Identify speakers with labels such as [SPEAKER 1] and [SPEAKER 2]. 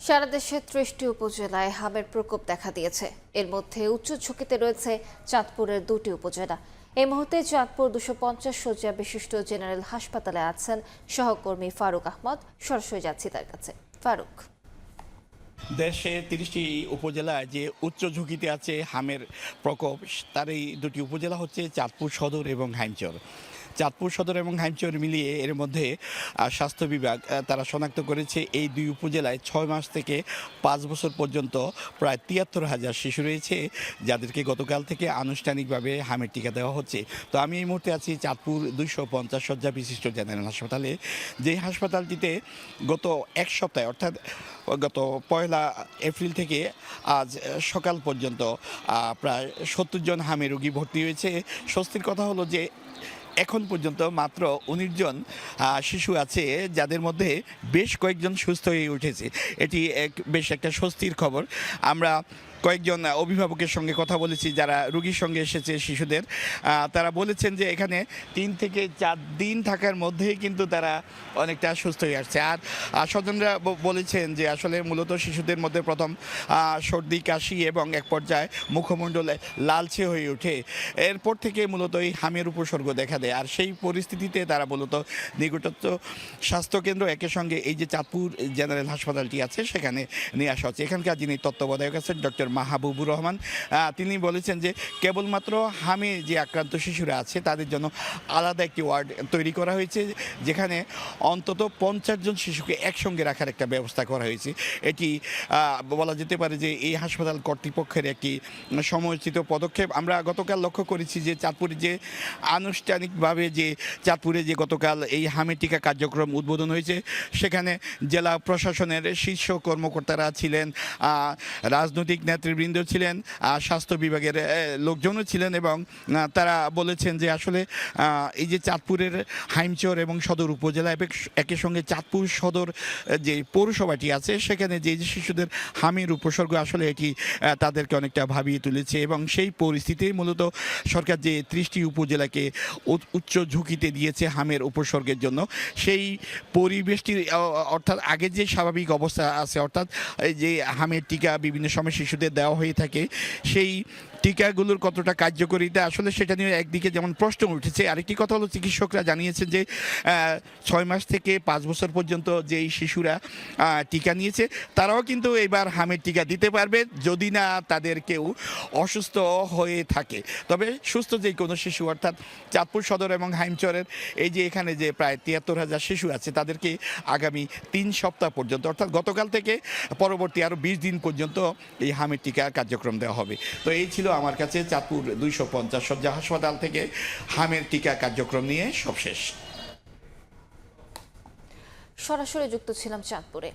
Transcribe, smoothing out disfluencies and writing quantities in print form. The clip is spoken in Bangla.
[SPEAKER 1] সারা দেশে ৩০টি উপজেলায় হামের প্রকোপ দেখা দিয়েছে। এর মধ্যে উচ্চ ঝুঁকিতে রয়েছে চাঁদপুরের 2টি উপজেলা। এই মুহূর্তে চাঁদপুর 250 শয্যা বিশিষ্ট জেনারেল হাসপাতালে আছেন সহকর্মী ফারুক আহমদ। সরাসরি যাচ্ছি তার কাছে। ফারুক,
[SPEAKER 2] দেশে ৩০টি উপজেলায় যে উচ্চ ঝুঁকিতে আছে হামের প্রকোপ, তার এই দুটি উপজেলা হচ্ছে চাঁদপুর সদর এবং হাইমচর। চাঁদপুর সদর এবং হাইমচর মিলিয়ে এর মধ্যে স্বাস্থ্য বিভাগ তারা শনাক্ত করেছে এই দুই উপজেলায় 6 মাস থেকে 5 বছর পর্যন্ত প্রায় ৭৩,০০০ শিশু রয়েছে, যাদেরকে গতকাল থেকে আনুষ্ঠানিকভাবে হামের টিকা দেওয়া হচ্ছে। তো আমি এই মুহূর্তে আছি চাঁদপুর 250 শয্যা বিশিষ্ট জেনারেল হাসপাতালে, যে হাসপাতালটিতে গত এক সপ্তাহে অর্থাৎ গত 1 এপ্রিল থেকে আজ সকাল পর্যন্ত প্রায় 70 জন হামে রোগী ভর্তি হয়েছে। স্বস্তির কথা হলো যে এখন পর্যন্ত মাত্র 19 জন শিশু আছে, যাদের মধ্যে বেশ কয়েকজন সুস্থ হয়ে উঠেছে। এটি বেশ একটা স্বস্তির খবর। আমরা কয়েকজন অভিভাবকের সঙ্গে কথা বলেছি যারা রোগীর সঙ্গে এসেছে শিশুদের। তারা বলেছেন যে এখানে 3 থেকে 4 দিন থাকার মধ্যেই কিন্তু তারা অনেকটা সুস্থ হয়ে আসছে। আর স্বজনরা বলেছেন যে আসলে মূলত শিশুদের মধ্যে প্রথম সর্দি, কাশি এবং এক পর্যায়ে মুখমণ্ডলে লালচে হয়ে ওঠে। এরপর থেকে মূলত এই হামের উপসর্গ দেখা দেয়। আর সেই পরিস্থিতিতে তারা মূলত নিকটস্থ স্বাস্থ্যকেন্দ্র একের সঙ্গে এই যে চাঁদপুর জেনারেল হাসপাতালটি আছে সেখানে নিয়ে আসা হচ্ছে। এখানকার যিনি তত্ত্বাবধায়ক আছেন ডক্টর মাহবুবুর রহমান, তিনি বলেছেন যে কেবলমাত্র হামে যে আক্রান্ত শিশুরা আছে তাদের জন্য আলাদা একটি ওয়ার্ড তৈরি করা হয়েছে, যেখানে অন্তত 50 জন শিশুকে একসঙ্গে রাখার একটা ব্যবস্থা করা হয়েছে। এটি বলা যেতে পারে যে এই হাসপাতাল কর্তৃপক্ষের একটি সময়োচিত পদক্ষেপ। আমরা গতকাল লক্ষ্য করেছি যে চাঁদপুরে যে আনুষ্ঠানিকভাবে চাঁদপুরে যে গতকাল এই হামে টিকা কার্যক্রম উদ্বোধন হয়েছে, সেখানে জেলা প্রশাসনের শীর্ষ কর্মকর্তারা ছিলেন, রাজনৈতিক নেতৃবৃন্দ ছিলেন, স্বাস্থ্য বিভাগের লোকজনও ছিলেন এবং তারা বলেছেন যে আসলে এই যে চাঁদপুরের হাইমচর এবং সদর উপজেলা একের সঙ্গে চাঁদপুর সদর যে পৌরসভাটি আছে সেখানে যে শিশুদের হামির উপসর্গ আসলে এটি তাদেরকে অনেকটা ভাবিয়ে তুলেছে এবং সেই পরিস্থিতি মূলত সরকার যে 30টি উপজেলাকে উচ্চ ঝুঁকিতে দিয়েছে হামের উপসর্গের জন্য, সেই পরিবেশটি অর্থাৎ আগে যে স্বাভাবিক অবস্থা আছে, অর্থাৎ যে হামের টিকা বিভিন্ন সময় শিশুদের দেওয়া হয়ে থাকে, সেই টিকাগুলোর কতটা কার্যকারিতা আসলে সেটা নিয়ে একদিকে যেমন প্রশ্ন উঠেছে, আরেকটি কথা হলো চিকিৎসকরা জানিয়েছেন যে 6 মাস থেকে 5 বছর পর্যন্ত যেই শিশুরা টিকা নিয়েছে তারাও কিন্তু এবার হামের টিকা দিতে পারবে যদি না তাদের কেউ অসুস্থ হয়ে থাকে। তবে সুস্থ যে কোনো শিশু অর্থাৎ চাঁদপুর সদর এবং হাইমচরের এই যে এখানে যে প্রায় ৭৩,০০০ শিশু আছে তাদেরকে আগামী 3 সপ্তাহ পর্যন্ত অর্থাৎ গতকাল থেকে পরবর্তী আরও 20 দিন পর্যন্ত এই হামের টিকা কার্যক্রম দেওয়া হবে। তো এই ছিল আমার কাছে চাঁদপুর 250 শয্যা হাসপাতাল থেকে হামের টিকা কার্যক্রম নিয়ে সবশেষ।
[SPEAKER 1] সরাসরি যুক্ত ছিলাম চাঁদপুরে।